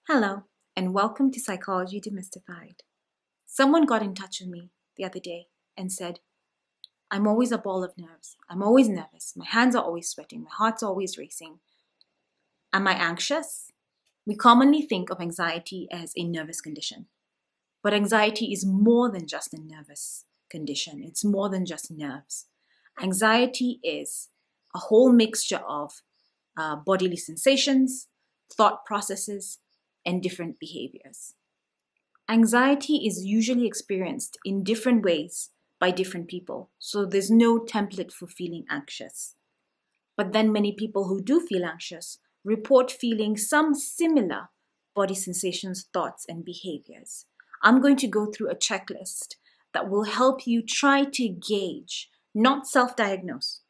Hello, and welcome to Psychology Demystified. Someone got in touch with me the other day and said, I'm always a ball of nerves. I'm always nervous. My hands are always sweating. My heart's always racing. Am I anxious? We commonly think of anxiety as a nervous condition. But anxiety is more than just a nervous condition. It's more than just nerves. Anxiety is a whole mixture of bodily sensations, thought processes, and different behaviors. Anxiety is usually experienced in different ways by different people, so there's no template for feeling anxious. But then many people who do feel anxious report feeling some similar body sensations, thoughts, and behaviors. I'm going to go through a checklist that will help you try to gauge, not self-diagnose,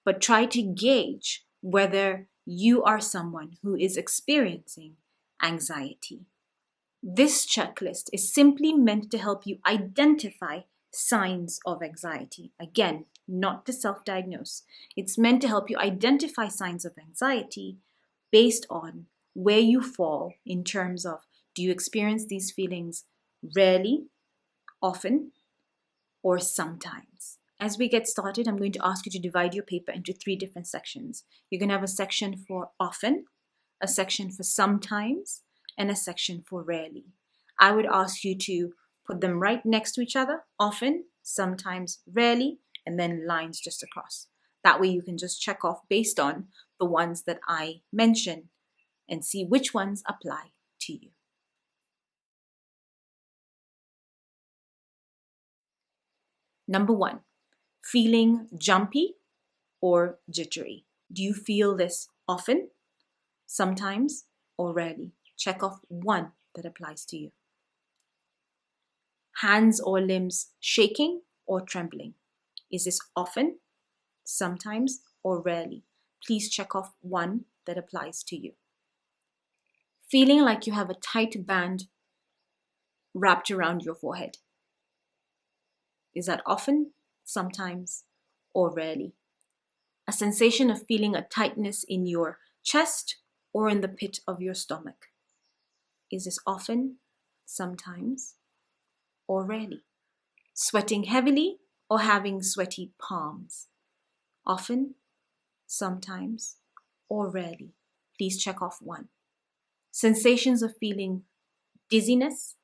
but try to gauge whether you are someone who is experiencing anxiety. This checklist is simply meant to help you identify signs of anxiety. Again, not to self-diagnose. It's meant to help you identify signs of anxiety based on where you fall in terms of, do you experience these feelings rarely, often, or sometimes? As we get started, I'm going to ask you to divide your paper into 3 different sections. You're going to have a section for often, a section for sometimes, and a section for rarely. I would ask you to put them right next to each other, often, sometimes, rarely, and then lines just across. That way you can just check off based on the ones that I mention and see which ones apply to you. Number 1, feeling jumpy or jittery. Do you feel this often, sometimes, or rarely? Check off one that applies to you. Hands or limbs shaking or trembling. Is this often, sometimes, or rarely? Please check off one that applies to you. Feeling like you have a tight band wrapped around your forehead. Is that often, sometimes, or rarely? A sensation of feeling a tightness in your chest or in the pit of your stomach. Is this often, sometimes, or rarely? Sweating heavily or having sweaty palms. Often, sometimes, or rarely. Please check off one. Sensations of feeling dizziness,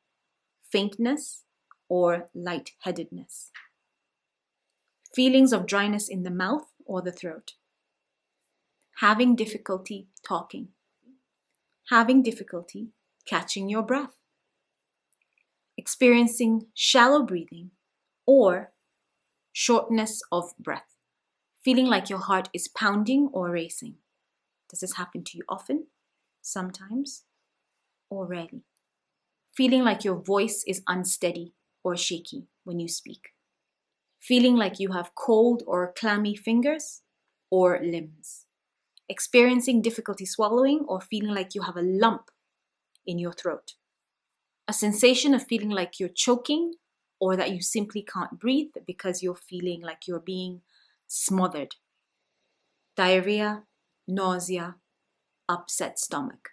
faintness, or lightheadedness. Feelings of dryness in the mouth or the throat. Having difficulty talking. Having difficulty catching your breath. Experiencing shallow breathing or shortness of breath. Feeling like your heart is pounding or racing. Does this happen to you often, sometimes, or rarely? Feeling like your voice is unsteady or shaky when you speak. Feeling like you have cold or clammy fingers or limbs. Experiencing difficulty swallowing or feeling like you have a lump in your throat. A sensation of feeling like you're choking or that you simply can't breathe because you're feeling like you're being smothered. Diarrhea, nausea, upset stomach.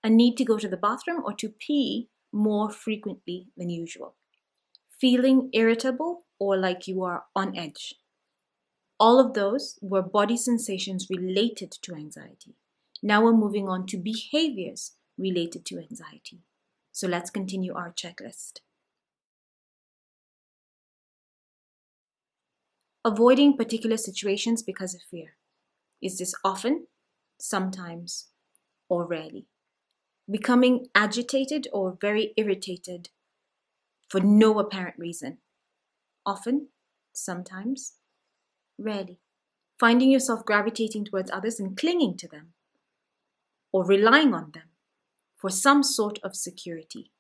A need to go to the bathroom or to pee more frequently than usual. Feeling irritable or like you are on edge. All of those were body sensations related to anxiety. Now we're moving on to behaviors related to anxiety. So let's continue our checklist. Avoiding particular situations because of fear. Is this often, sometimes, or rarely? Becoming agitated or very irritated for no apparent reason. Often, sometimes, rarely. Finding yourself gravitating towards others and clinging to them or relying on them for some sort of security.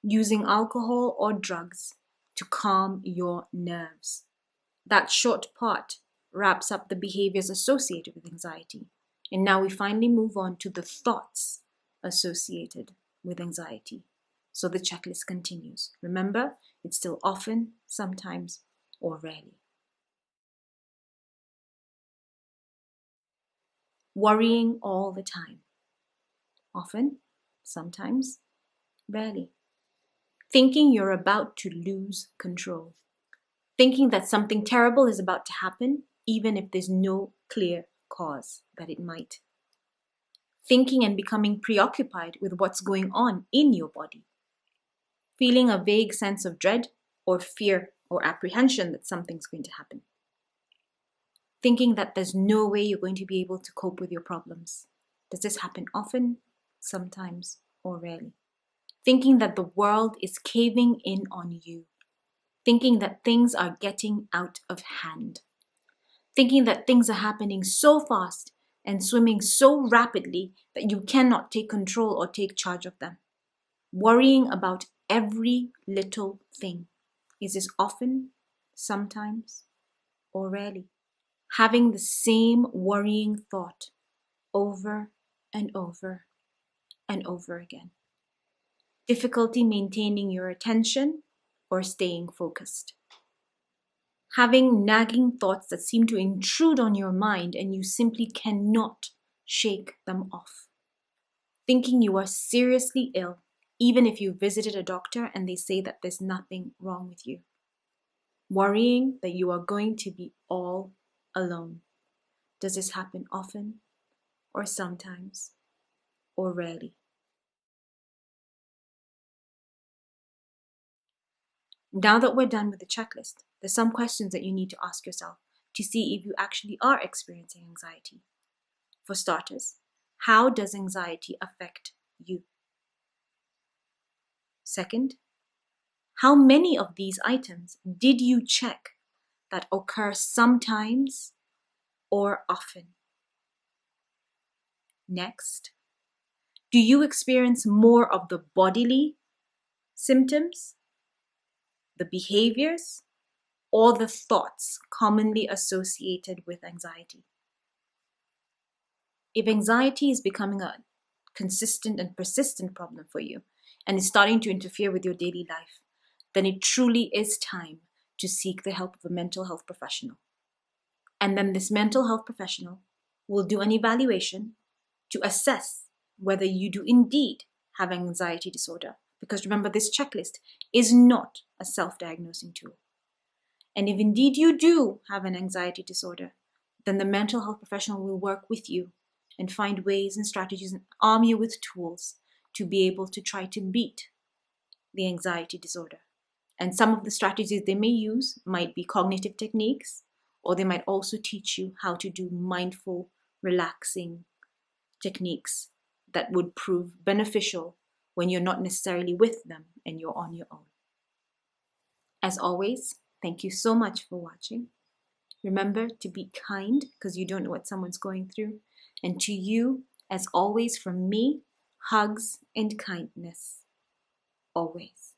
Using alcohol or drugs to calm your nerves. That short part wraps up the behaviors associated with anxiety. And now we finally move on to the thoughts associated with anxiety. So the checklist continues. Remember, it's still often, sometimes, or rarely. Worrying all the time. Often, sometimes, rarely. Thinking you're about to lose control. Thinking that something terrible is about to happen, even if there's no clear cause that it might. Thinking and becoming preoccupied with what's going on in your body. Feeling a vague sense of dread or fear or apprehension that something's going to happen. Thinking that there's no way you're going to be able to cope with your problems. Does this happen often, sometimes, or rarely? Thinking that the world is caving in on you. Thinking that things are getting out of hand. Thinking that things are happening so fast and swimming so rapidly that you cannot take control or take charge of them. Worrying about every little thing. Is this often, sometimes, or rarely? Having the same worrying thought over and over and over again. Difficulty maintaining your attention or staying focused. Having nagging thoughts that seem to intrude on your mind and you simply cannot shake them off. Thinking you are seriously ill, even if you visited a doctor and they say that there's nothing wrong with you. Worrying that you are going to be all alone. Does this happen often, or sometimes, or rarely? Now that we're done with the checklist, there's some questions that you need to ask yourself to see if you actually are experiencing anxiety. For starters, how does anxiety affect you? Second, how many of these items did you check that occur sometimes or often? Next, do you experience more of the bodily symptoms, the behaviors, or the thoughts commonly associated with anxiety? If anxiety is becoming a consistent and persistent problem for you and is starting to interfere with your daily life, then it truly is time to seek the help of a mental health professional. And then this mental health professional will do an evaluation to assess whether you do indeed have anxiety disorder. Because remember, this checklist is not a self-diagnosing tool. And if indeed you do have an anxiety disorder, then the mental health professional will work with you and find ways and strategies and arm you with tools to be able to try to beat the anxiety disorder. And some of the strategies they may use might be cognitive techniques, or they might also teach you how to do mindful, relaxing techniques that would prove beneficial when you're not necessarily with them and you're on your own. As always, thank you so much for watching. Remember to be kind because you don't know what someone's going through. And to you, as always, from me, hugs and kindness. Always.